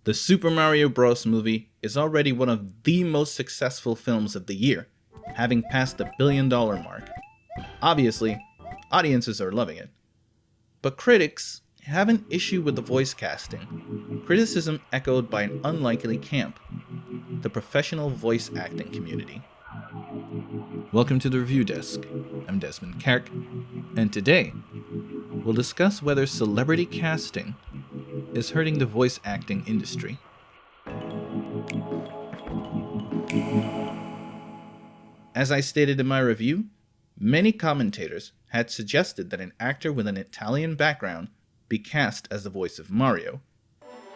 The Super Mario Bros. Movie is already one of the most successful films of the year, having passed the $1 billion mark. Obviously, audiences are loving it. But critics have an issue with the voice casting, criticism echoed by an unlikely camp, the professional voice acting community. Welcome to the Review Desk. I'm Desmond Kerk, and today we'll discuss whether celebrity casting is hurting the voice acting industry. As I stated in my review, many commentators had suggested that an actor with an Italian background be cast as the voice of Mario.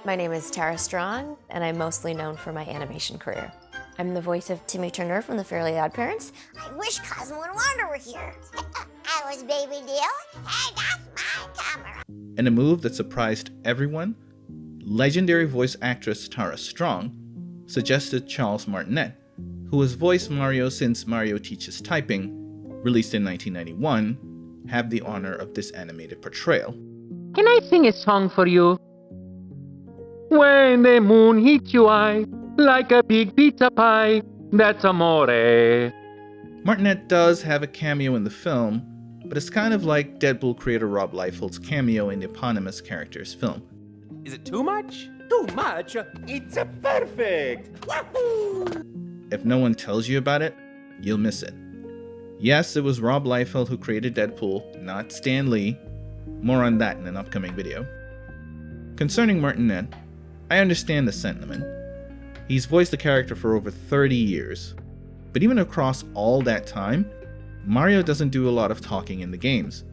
My name is Tara Strong, and I'm mostly known for my animation career. I'm the voice of Timmy Turner from The Fairly OddParents. I wish Cosmo and Wanda were here. I was Baby Deal, and that's my camera. In a move that surprised everyone, legendary voice actress Tara Strong suggested Charles Martinet, who has voiced Mario since Mario Teaches Typing, released in 1991, have the honor of this animated portrayal. Can I sing a song for you? When the moon hits your eye like a big pizza pie, that's amore. Martinet does have a cameo in the film, but it's kind of like Deadpool creator Rob Liefeld's cameo in the eponymous character's film. Is it too much? Too much? It's perfect! Wahoo! If no one tells you about it, you'll miss it. Yes, it was Rob Liefeld who created Deadpool, not Stan Lee. More on that in an upcoming video. Concerning Martinet, I understand the sentiment. He's voiced the character for over 30 years. But even across all that time, Mario doesn't do a lot of talking in the games.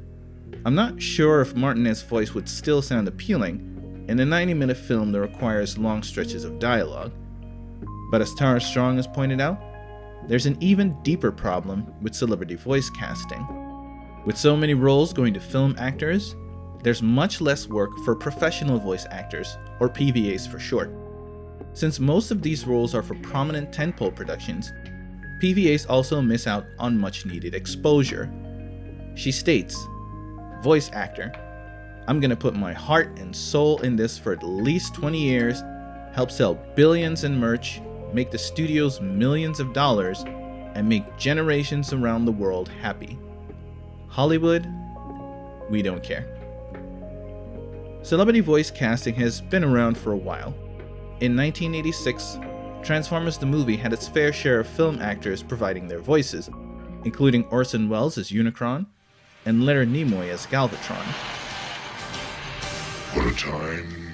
I'm not sure if Martinet's voice would still sound appealing in a 90-minute film that requires long stretches of dialogue. But as Tara Strong has pointed out, there's an even deeper problem with celebrity voice casting. With so many roles going to film actors, there's much less work for professional voice actors, or PVAs for short. Since most of these roles are for prominent tentpole productions, PVAs also miss out on much needed exposure. She states, "Voice actor, I'm gonna put my heart and soul in this for at least 20 years, help sell billions in merch, make the studios millions of dollars, and make generations around the world happy. Hollywood, we don't care." Celebrity voice casting has been around for a while. In 1986, Transformers the movie had its fair share of film actors providing their voices, including Orson Welles as Unicron and Leonard Nimoy as Galvatron. For a time,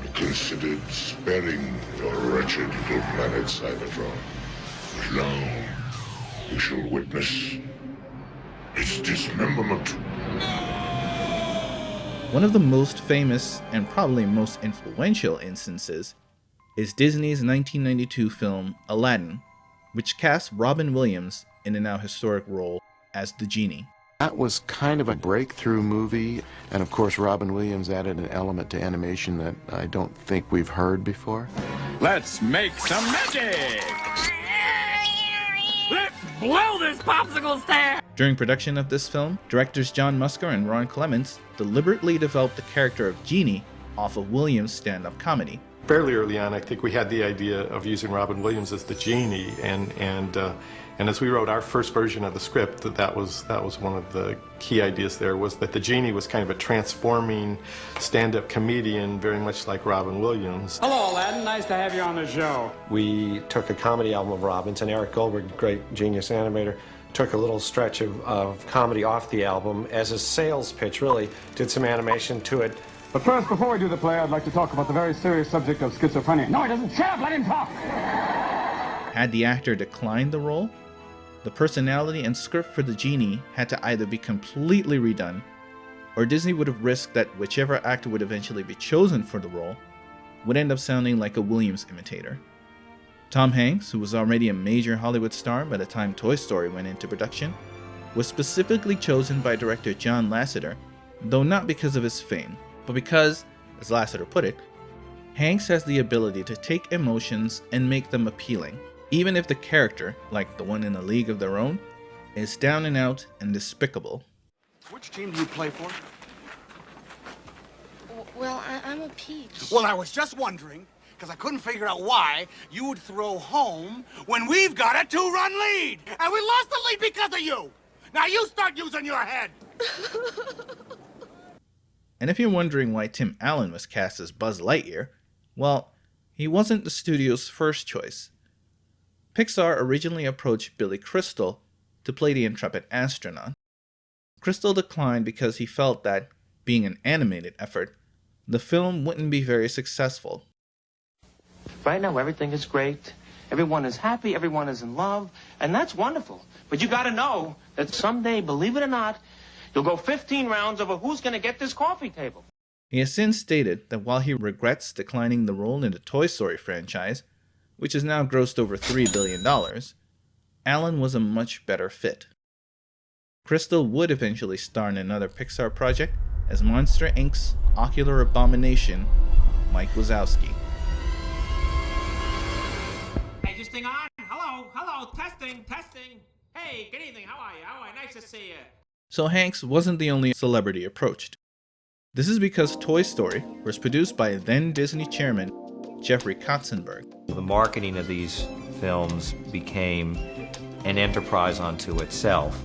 I considered sparing your wretched little planet Cybertron. But now, we shall witness its dismemberment. One of the most famous and probably most influential instances is Disney's 1992 film Aladdin, which cast Robin Williams in a now historic role as the genie. That was kind of a breakthrough movie, and of course Robin Williams added an element to animation that I don't think we've heard before. Let's make some magic! Let's blow this popsicle stand! During production of this film, directors John Musker and Ron Clements deliberately developed the character of Genie off of Williams' stand-up comedy. Fairly early on, I think we had the idea of using Robin Williams as the genie, and as we wrote our first version of the script, that was one of the key ideas. There was that the genie was kind of a transforming stand-up comedian, very much like Robin Williams. Hello, Aladdin. Nice to have you on the show. We took a comedy album of Robin's, and Eric Goldberg, great genius animator, took a little stretch of comedy off the album as a sales pitch, really, did some animation to it. But first, before we do the play, I'd like to talk about the very serious subject of schizophrenia. No, he doesn't. Shut up, let him talk! Had the actor declined the role, the personality and script for the genie had to either be completely redone, or Disney would have risked that whichever actor would eventually be chosen for the role would end up sounding like a Williams imitator. Tom Hanks, who was already a major Hollywood star by the time Toy Story went into production, was specifically chosen by director John Lasseter, though not because of his fame, but because, as Lasseter put it, Hanks has the ability to take emotions and make them appealing, even if the character, like the one in A League of Their Own, is down and out and despicable. Which team do you play for? Well, I'm I'm a peach. Well, I was just wondering, because I couldn't figure out why you would throw home when we've got a 2-run lead. And we lost the lead because of you. Now you start using your head. And if you're wondering why Tim Allen was cast as Buzz Lightyear, well, he wasn't the studio's first choice. Pixar originally approached Billy Crystal to play the intrepid astronaut. Crystal declined because he felt that, being an animated effort, the film wouldn't be very successful. Right now, everything is great. Everyone is happy, everyone is in love, and that's wonderful. But you gotta know that someday, believe it or not, you'll go 15 rounds over who's gonna get this coffee table. He has since stated that while he regrets declining the role in the Toy Story franchise, which has now grossed over $3 billion, Allen was a much better fit. Crystal would eventually star in another Pixar project as Monster Inc.'s ocular abomination, Mike Wazowski. Hey, is this thing on? Hello, testing. Hey, good evening, how are you? Nice to see you. So Hanks wasn't the only celebrity approached. This is because Toy Story was produced by then Disney chairman Jeffrey Katzenberg. The marketing of these films became an enterprise unto itself.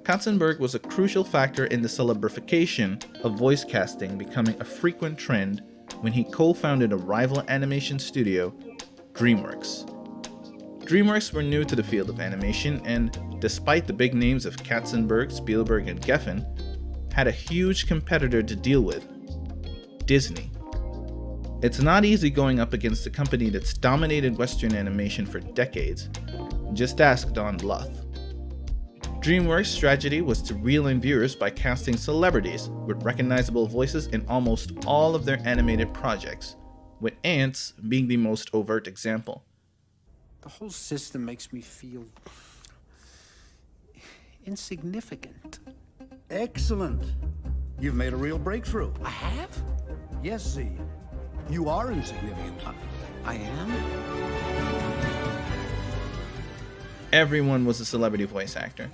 Katzenberg was a crucial factor in the celebrification of voice casting becoming a frequent trend when he co-founded a rival animation studio, DreamWorks. DreamWorks were new to the field of animation and, despite the big names of Katzenberg, Spielberg, and Geffen, had a huge competitor to deal with, Disney. It's not easy going up against a company that's dominated Western animation for decades. Just ask Don Bluth. DreamWorks' strategy was to reel in viewers by casting celebrities with recognizable voices in almost all of their animated projects, with Ants being the most overt example. The whole system makes me feel insignificant. Excellent. You've made a real breakthrough. I have? Yes, Z. You are insignificant. I am? Everyone was a celebrity voice actor.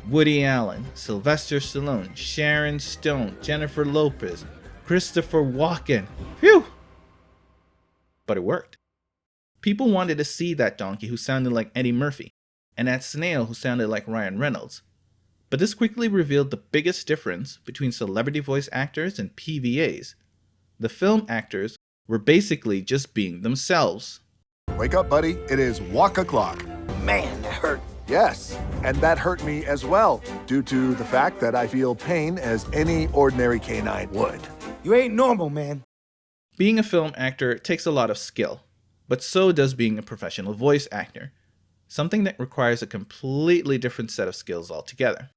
Woody Allen, Sylvester Stallone, Sharon Stone, Jennifer Lopez, Christopher Walken. Phew! But it worked. People wanted to see that donkey who sounded like Eddie Murphy, and that snail who sounded like Ryan Reynolds. But this quickly revealed the biggest difference between celebrity voice actors and PVAs. The film actors were basically just being themselves. Wake up, buddy. It is walk o'clock. Man, that hurt. Yes, and that hurt me as well, due to the fact that I feel pain as any ordinary canine would. You ain't normal, man. Being a film actor takes a lot of skill, but so does being a professional voice actor, something that requires a completely different set of skills altogether.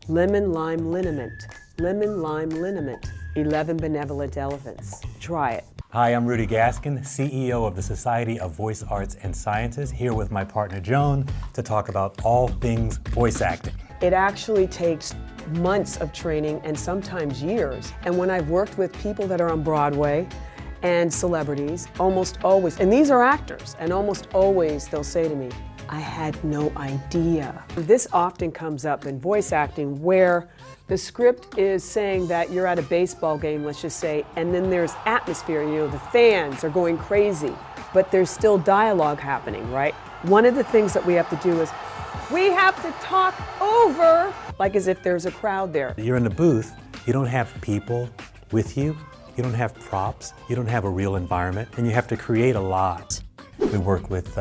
Lemon lime liniment. Lemon lime liniment. 11 benevolent elephants. Try it. Hi, I'm Rudy Gaskin, CEO of the Society of Voice Arts and Sciences, here with my partner Joan to talk about all things voice acting. It actually takes months of training and sometimes years. And when I've worked with people that are on Broadway and celebrities, almost always, and these are actors, and almost always they'll say to me, I had no idea. This often comes up in voice acting where the script is saying that you're at a baseball game, let's just say, and then there's atmosphere, the fans are going crazy, but there's still dialogue happening, right? One of the things that we have to do is we have to talk over, like as if there's a crowd there. You're in the booth, you don't have people with you, you don't have props, you don't have a real environment, and you have to create a lot. We work with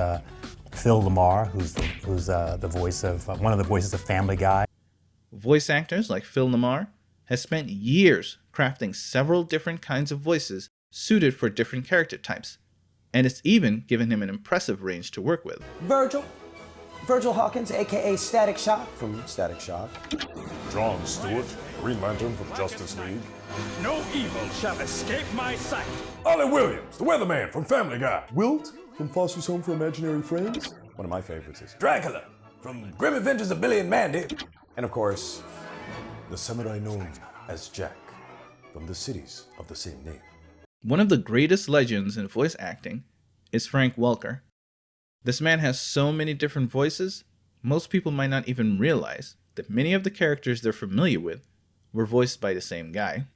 Phil Llamar, who's the voice of, one of the voices of Family Guy. Voice actors like Phil Llamar has spent years crafting several different kinds of voices suited for different character types, and it's even given him an impressive range to work with. Virgil Hawkins, aka Static Shock from Static Shock. John Stewart, Green Lantern from Justice League. No evil shall escape my sight. Ollie Williams, the weatherman from Family Guy. Wilt from Foster's Home for Imaginary Friends. One of my favorites is Dracula from Grim Adventures of Billy and Mandy. And of course, the samurai known as Jack from the cities of the same name. One of the greatest legends in voice acting is Frank Welker. This man has so many different voices, most people might not even realize that many of the characters they're familiar with were voiced by the same guy.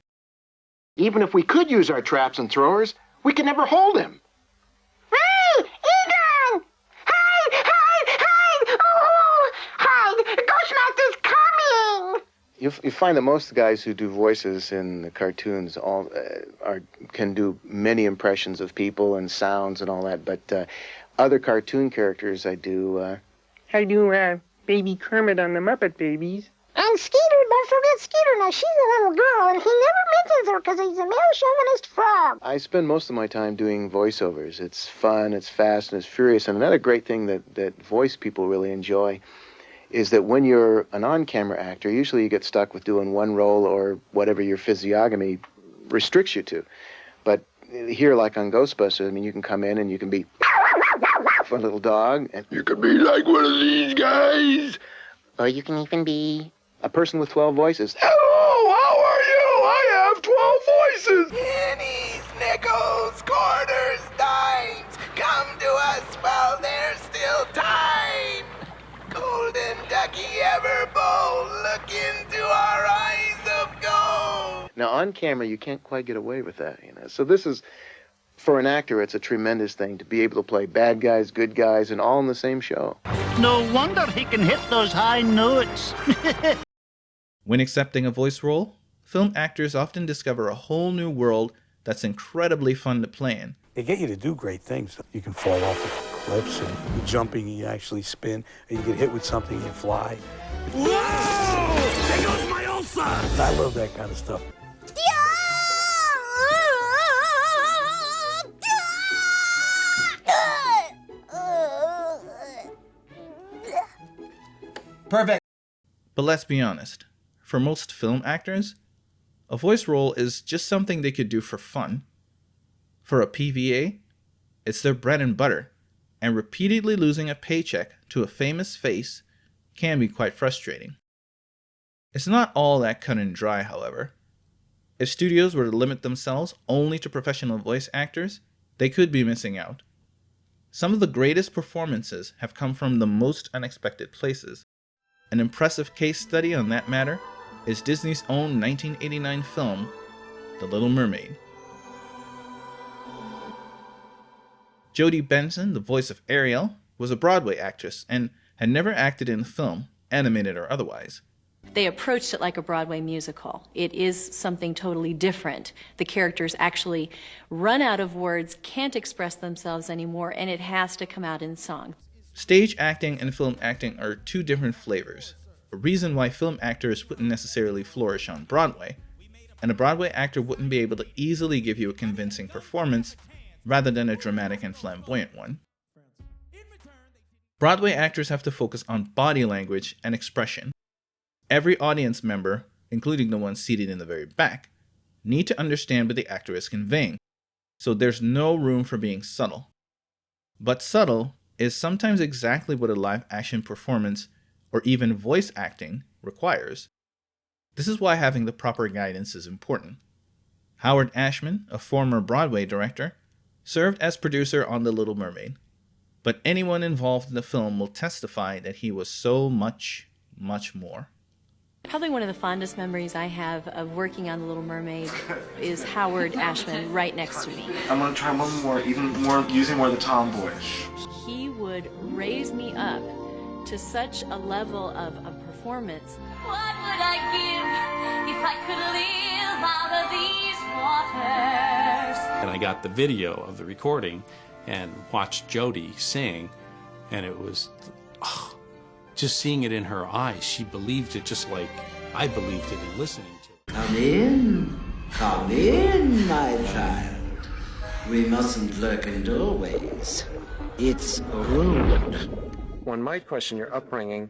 Even if we could use our traps and throwers, we could never hold him. Hey, Egon! Hide! Hide! Hide! Oh! Hide! Ghostmaster's coming! You find that most guys who do voices in the cartoons can do many impressions of people and sounds and all that, but other cartoon characters I do. I do, Baby Kermit on the Muppet Babies. And Skeeter, don't forget Skeeter. Now, she's a little girl, and he never mentions her because he's a male chauvinist frog. I spend most of my time doing voiceovers. It's fun, it's fast, and it's furious. And another great thing that voice people really enjoy is that when you're an on-camera actor, usually you get stuck with doing one role or whatever your physiognomy restricts you to. But here, like on Ghostbusters, I mean, you can come in and you can be a little dog, and you can be like one of these guys. Or you can even be a person with 12 voices. Hello, how are you? I have 12 voices. Pennies, nickels, quarters, dimes, come to us while there's still time. Golden ducky ever bold, look into our eyes of gold. Now, on camera, you can't quite get away with that, you know. So this is, for an actor, it's a tremendous thing to be able to play bad guys, good guys, and all in the same show. No wonder he can hit those high notes. When accepting a voice role, film actors often discover a whole new world that's incredibly fun to play in. They get you to do great things. You can fall off of cliffs, and you're jumping, you actually spin, and you get hit with something, you fly. Whoa! There goes my ulcer! I love that kind of stuff. Perfect. But let's be honest, for most film actors, a voice role is just something they could do for fun. For a PVA, it's their bread and butter, and repeatedly losing a paycheck to a famous face can be quite frustrating. It's not all that cut and dry, however. If studios were to limit themselves only to professional voice actors, they could be missing out. Some of the greatest performances have come from the most unexpected places. An impressive case study on that matter is Disney's own 1989 film, The Little Mermaid. Jodie Benson, the voice of Ariel, was a Broadway actress and had never acted in film, animated or otherwise. They approached it like a Broadway musical. It is something totally different. The characters actually run out of words, can't express themselves anymore, and it has to come out in song. Stage acting and film acting are two different flavors, a reason why film actors wouldn't necessarily flourish on Broadway, and a Broadway actor wouldn't be able to easily give you a convincing performance rather than a dramatic and flamboyant one. Broadway actors have to focus on body language and expression. Every audience member, including the ones seated in the very back, need to understand what the actor is conveying, so there's no room for being subtle. But subtle is sometimes exactly what a live action performance or even voice acting requires. This is why having the proper guidance is important. Howard Ashman, a former Broadway director, served as producer on The Little Mermaid, but anyone involved in the film will testify that he was so much, much more. Probably one of the fondest memories I have of working on The Little Mermaid is Howard Ashman right next to me. I'm going to try one more, even more, using more of the tomboyish. He would raise me up to such a level of performance. What would I give if I could live out of these waters? And I got the video of the recording and watched Jodie sing, and it was just seeing it in her eyes. She believed it just like I believed it in listening to it. Come in, my child. We mustn't lurk in doorways. It's rude. One might question your upbringing.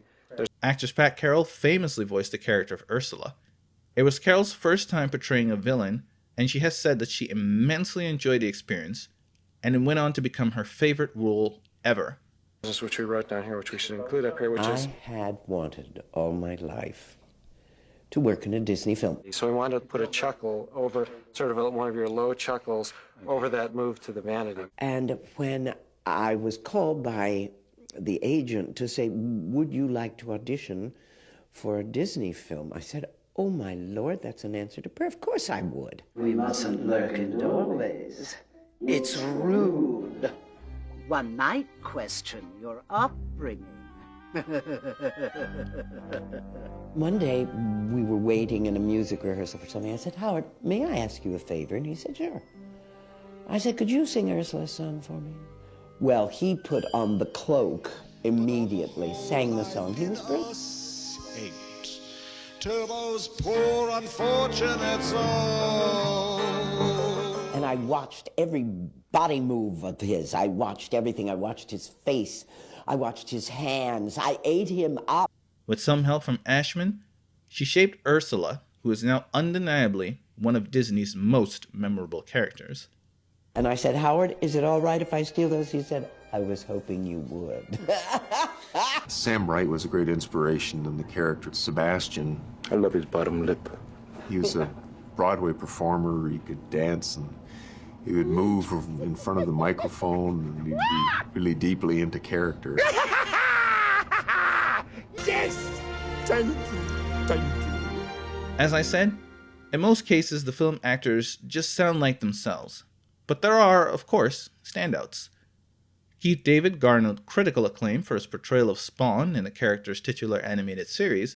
Actress Pat Carroll famously voiced the character of Ursula. It was Carroll's first time portraying a villain, and she has said that she immensely enjoyed the experience, and it went on to become her favorite role ever. This is which we wrote down here, which we should include up here, which is... I had wanted all my life to work in a Disney film. So we wanted to put a chuckle over, sort of one of your low chuckles, over that move to the vanity. And when I was called by the agent to say, would you like to audition for a Disney film? I said, Oh, my Lord, that's an answer to prayer. Of course I would. We mustn't lurk in doorways. It's rude. One might question your upbringing. One day, we were waiting in a music rehearsal for something. I said, Howard, may I ask you a favor? And he said, sure. I said, could you sing Ursula's song for me? Well, he put on the cloak immediately, sang the song. He was brilliant. To those poor unfortunate souls. And I watched every body move of his. I watched everything. I watched his face. I watched his hands. I ate him up. With some help from Ashman, she shaped Ursula, who is now undeniably one of Disney's most memorable characters. And I said, Howard, is it all right if I steal those? He said, I was hoping you would. Sam Wright was a great inspiration in the character Sebastian. I love his bottom lip. He was a Broadway performer. He could dance and he would move in front of the microphone, and he'd be really deeply into character. Yes! Thank you. Thank you. As I said, in most cases the film actors just sound like themselves. But there are, of course, standouts. Keith David garnered critical acclaim for his portrayal of Spawn in the character's titular animated series.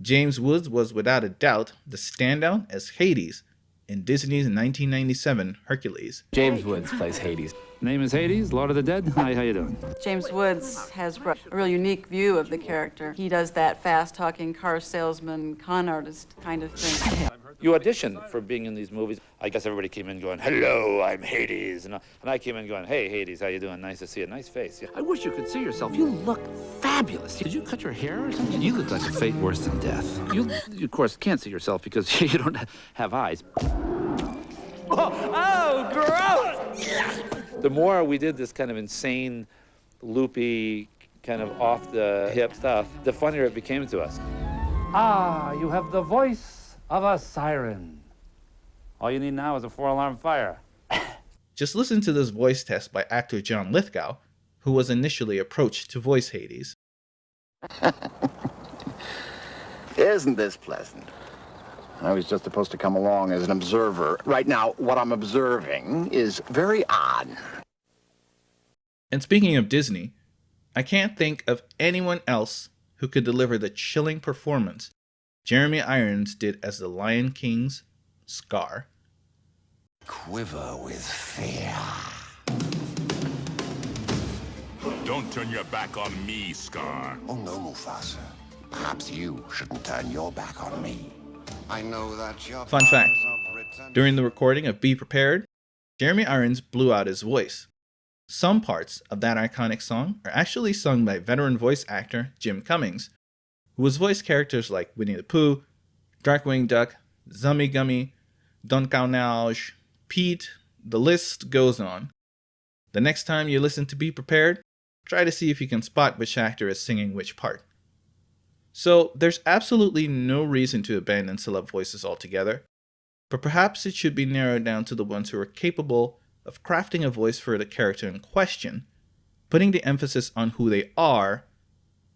James Woods was without a doubt the standout as Hades in Disney's 1997 Hercules. James Woods plays Hades. Name is Hades, Lord of the Dead. Hi, how you doing? James Woods has a real unique view of the character. He does that fast-talking car salesman, con artist kind of thing. You auditioned for being in these movies. I guess everybody came in going, hello, I'm Hades. And I came in going, hey, Hades, how you doing? Nice to see you. Nice face. Yeah. I wish you could see yourself. You look fabulous. Did you cut your hair or something? You look like a fate worse than death. You, of course, can't see yourself because you don't have eyes. Oh, gross! The more we did this kind of insane, loopy, kind of off-the-hip stuff, the funnier it became to us. Ah, you have the voice of a siren. All you need now is a 4-alarm fire. Just listen to this voice test by actor John Lithgow, who was initially approached to voice Hades. Isn't this pleasant? I was just supposed to come along as an observer. Right now, what I'm observing is very odd. And speaking of Disney, I can't think of anyone else who could deliver the chilling performance Jeremy Irons did as the Lion King's Scar. Quiver with fear. Don't turn your back on me, Scar. Oh no, Mufasa. Perhaps you shouldn't turn your back on me. I know that your Fun fact, during the recording of Be Prepared, Jeremy Irons blew out his voice. Some parts of that iconic song are actually sung by veteran voice actor Jim Cummings, who has voiced characters like Winnie the Pooh, Darkwing Duck, Zummy Gummy, Don Caunauge, Pete, the list goes on. The next time you listen to Be Prepared, try to see if you can spot which actor is singing which part. So there's absolutely no reason to abandon celeb voices altogether, but perhaps it should be narrowed down to the ones who are capable of crafting a voice for the character in question, putting the emphasis on who they are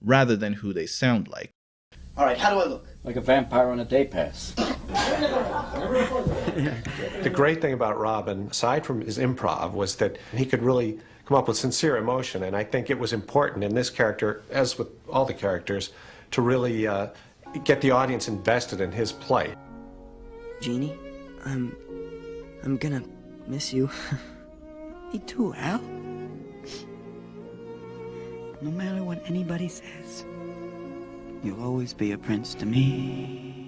rather than who they sound like. All right, how do I look? Like a vampire on a day pass. The great thing about Robin, aside from his improv, was that he could really come up with sincere emotion, and I think it was important in this character, as with all the characters, to really get the audience invested in his plight. Jeannie, I'm gonna miss you. Me too, Al. No matter what anybody says, you'll always be a prince to me.